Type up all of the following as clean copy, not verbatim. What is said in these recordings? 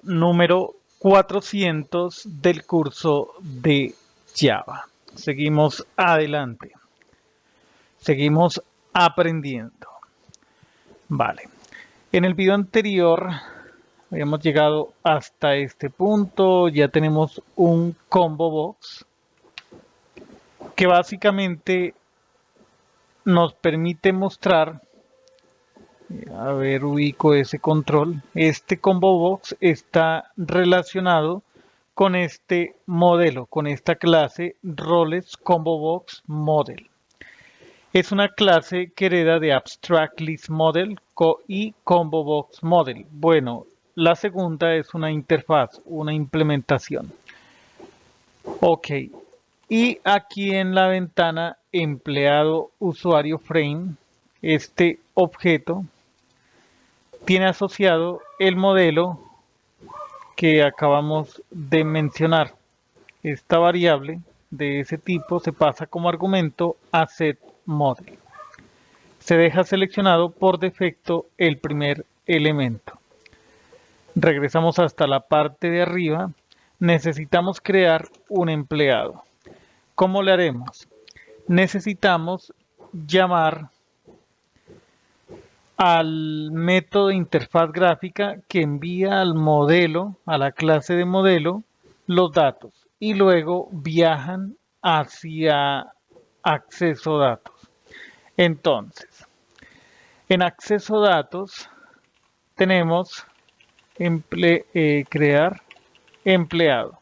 Número 400 del curso de Java. Seguimos adelante. Seguimos aprendiendo. Vale. En el video anterior habíamos llegado hasta este punto. Ya tenemos un combo box que básicamente nos permite mostrar. A ver, ubico ese control. Este combo box está relacionado con este modelo, con esta clase Roles Combo Box Model. Es una clase que hereda de Abstract List Model y Combo Box Model. Bueno, la segunda es una interfaz, una implementación. Ok, y aquí en la ventana empleado usuario frame, este objeto tiene asociado el modelo que acabamos de mencionar. Esta variable de ese tipo se pasa como argumento a setModel. Se deja seleccionado por defecto el primer elemento. Regresamos hasta la parte de arriba. Necesitamos crear un empleado. ¿Cómo le haremos? Necesitamos llamar al método de interfaz gráfica que envía al modelo, a la clase de modelo, los datos y luego viajan hacia acceso datos. Entonces, en acceso datos tenemos crear empleado.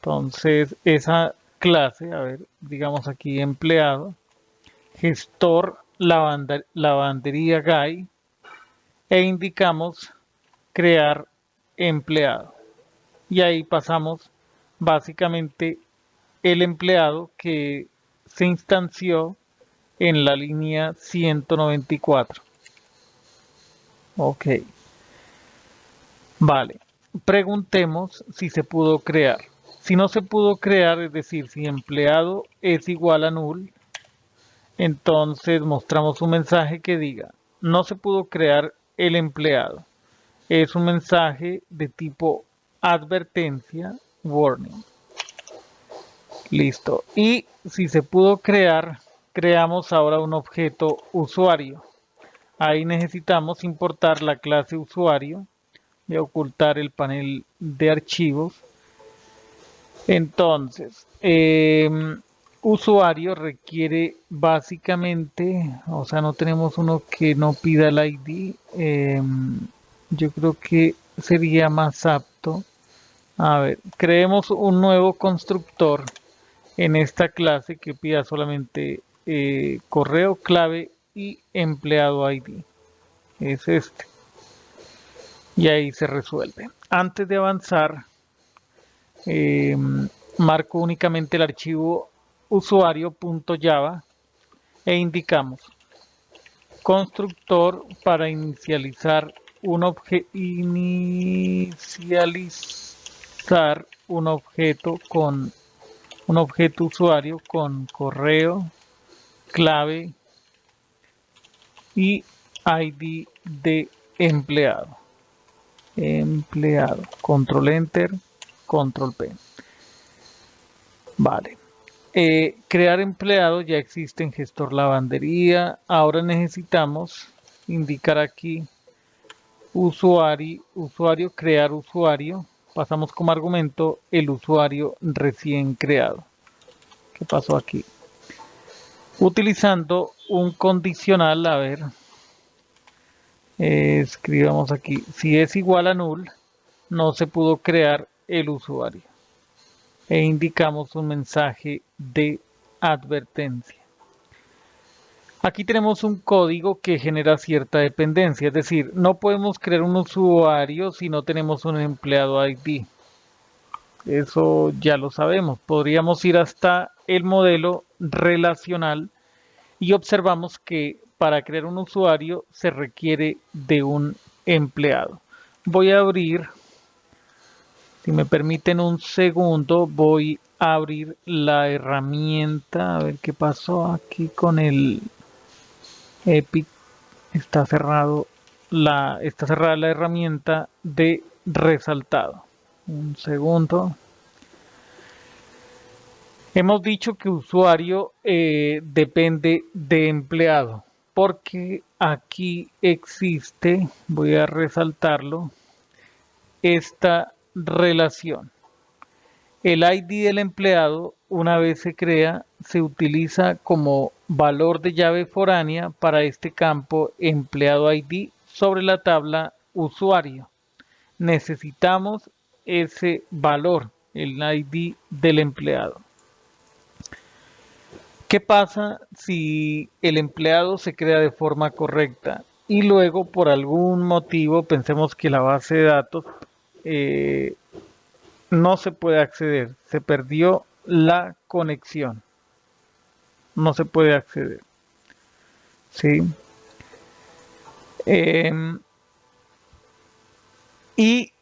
Entonces, esa clase, a ver, digamos aquí empleado, gestor lavandería guy e indicamos crear empleado. Y ahí pasamos básicamente el empleado que se instanció en la línea 194. Ok. Vale. Preguntemos si se pudo crear. Si no se pudo crear, es decir, si empleado es igual a null, entonces mostramos un mensaje que diga, no se pudo crear el empleado. Es un mensaje de tipo advertencia, warning. Listo. Y si se pudo crear, creamos ahora un objeto usuario. Ahí necesitamos importar la clase usuario y ocultar el panel de archivos. Entonces, usuario requiere básicamente, o sea, no tenemos uno que no pida el ID. Yo creo que sería más apto. A ver, creemos un nuevo constructor en esta clase que pida solamente correo, clave y empleado ID. Es este. Y ahí se resuelve. Antes de avanzar, eh, marco únicamente el archivo usuario.java e indicamos constructor para inicializar un objeto con un objeto usuario con correo, clave y ID de empleado. Empleado. Control Enter, Control P. Vale. Crear empleado ya existe en gestor lavandería. Ahora necesitamos indicar aquí usuario, crear usuario. Pasamos como argumento el usuario recién creado. ¿Qué pasó aquí? Utilizando un condicional, a ver, escribamos aquí, si es igual a null, no se pudo crear el usuario. E indicamos un mensaje de advertencia. Aquí tenemos un código que genera cierta dependencia, es decir, no podemos crear un usuario si no tenemos un empleado ID. Eso ya lo sabemos. Podríamos ir hasta el modelo relacional y observamos que para crear un usuario se requiere de un empleado. Voy a abrir, si me permiten un segundo, voy a abrir la herramienta, a ver qué pasó aquí con el Epic. Está cerrada la herramienta de resaltado. Un segundo. Hemos dicho que usuario depende de empleado, porque aquí existe, voy a resaltarlo, esta relación. El ID del empleado, una vez se crea, se utiliza como valor de llave foránea para este campo empleado ID sobre la tabla usuario. Necesitamos ese valor, el ID del empleado. ¿Qué pasa si el empleado se crea de forma correcta y luego por algún motivo pensemos que la base de datos eh, no se puede acceder, se perdió la conexión, no se puede acceder, ¿sí? Em, y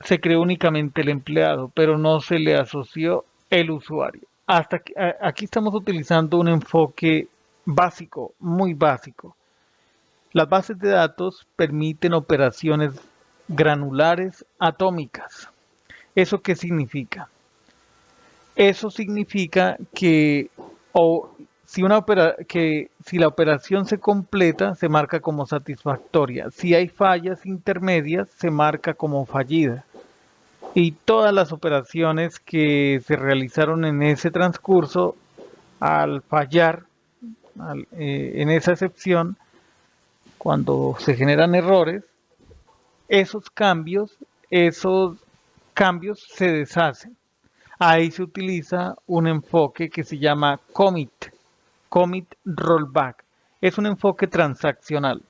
se creó únicamente el empleado, pero no se le asoció el usuario. Aquí estamos utilizando un enfoque básico, muy básico. Las bases de datos permiten operaciones granulares atómicas. ¿Eso qué significa? Eso significa que, o si si la operación se completa, se marca como satisfactoria. Si hay fallas intermedias, se marca como fallida. Y todas las operaciones que se realizaron en ese transcurso, al fallar en esa excepción, cuando se generan errores, esos cambios, esos cambios se deshacen. Ahí se utiliza un enfoque que se llama commit rollback. Es un enfoque transaccional.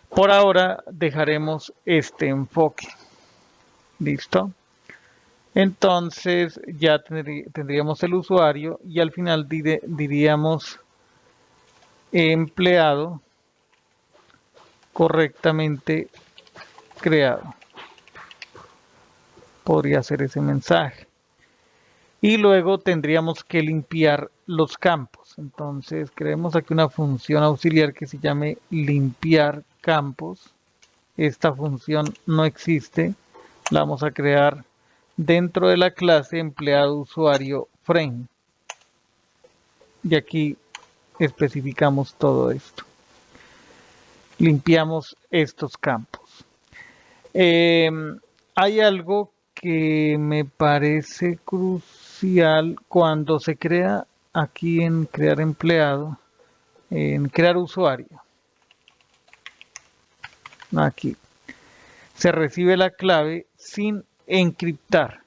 Por ahora dejaremos este enfoque. ¿Listo? Entonces ya tendríamos el usuario y al final diríamos empleado correctamente creado. Podría ser ese mensaje. Y luego tendríamos que limpiar los campos. Entonces creemos aquí una función auxiliar que se llame limpiar campos. Esta función no existe. La vamos a crear dentro de la clase empleado usuario frame. Y aquí especificamos todo esto. Limpiamos estos campos. Eh, Hay algo que me parece crucial cuando se crea aquí en crear empleado, en crear usuario. Aquí se recibe la clave sin encriptar.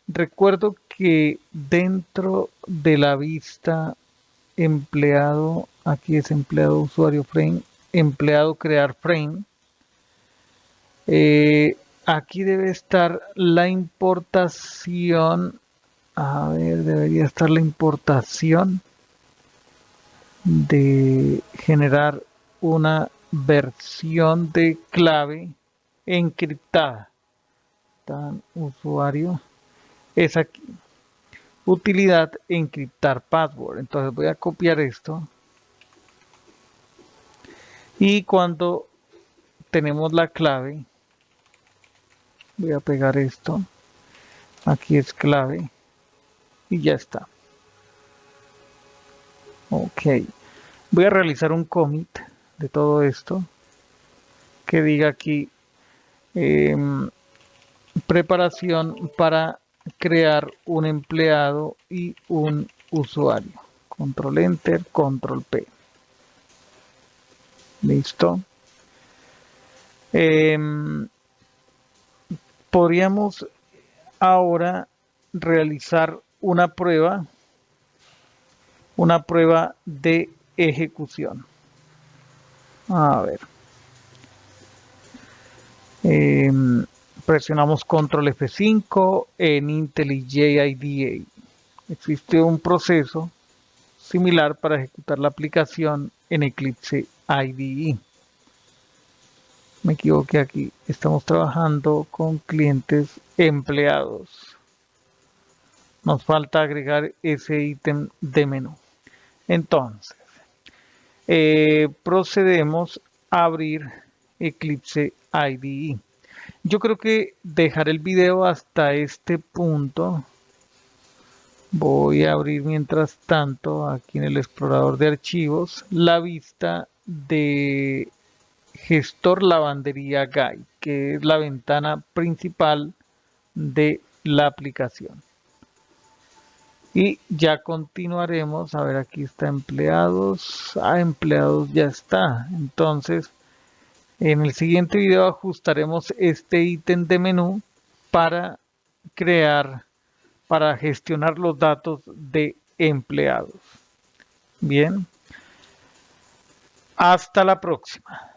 Recuerdo que dentro de la vista empleado, aquí es empleado usuario frame, empleado crear frame. Aquí debe estar la importación. A ver, debería estar la importación de generar una versión de clave encriptada. Tan usuario es aquí. Utilidad encriptar password. Entonces voy a copiar esto. Y cuando tenemos la clave, voy a pegar esto. Aquí es clave. Y ya está. Ok. Voy a realizar un commit de todo esto. Que diga aquí preparación para crear un empleado y un usuario. Control Enter, Control P. Listo. Podríamos ahora realizar una prueba de ejecución. A ver. Presionamos Control F5 en IntelliJ IDEA. Existe un proceso similar para ejecutar la aplicación en Eclipse IDE. Me equivoqué aquí. Estamos trabajando con clientes empleados. Nos falta agregar ese ítem de menú. Entonces, procedemos a abrir Eclipse IDE. Yo creo que dejar el video hasta este punto. Voy a abrir mientras tanto aquí en el explorador de archivos la vista de gestor lavandería guide, que es la ventana principal de la aplicación. Y ya continuaremos. A ver, aquí está empleados. Empleados ya está. Entonces, en el siguiente video ajustaremos este ítem de menú para crear, para gestionar los datos de empleados. Bien, hasta la próxima.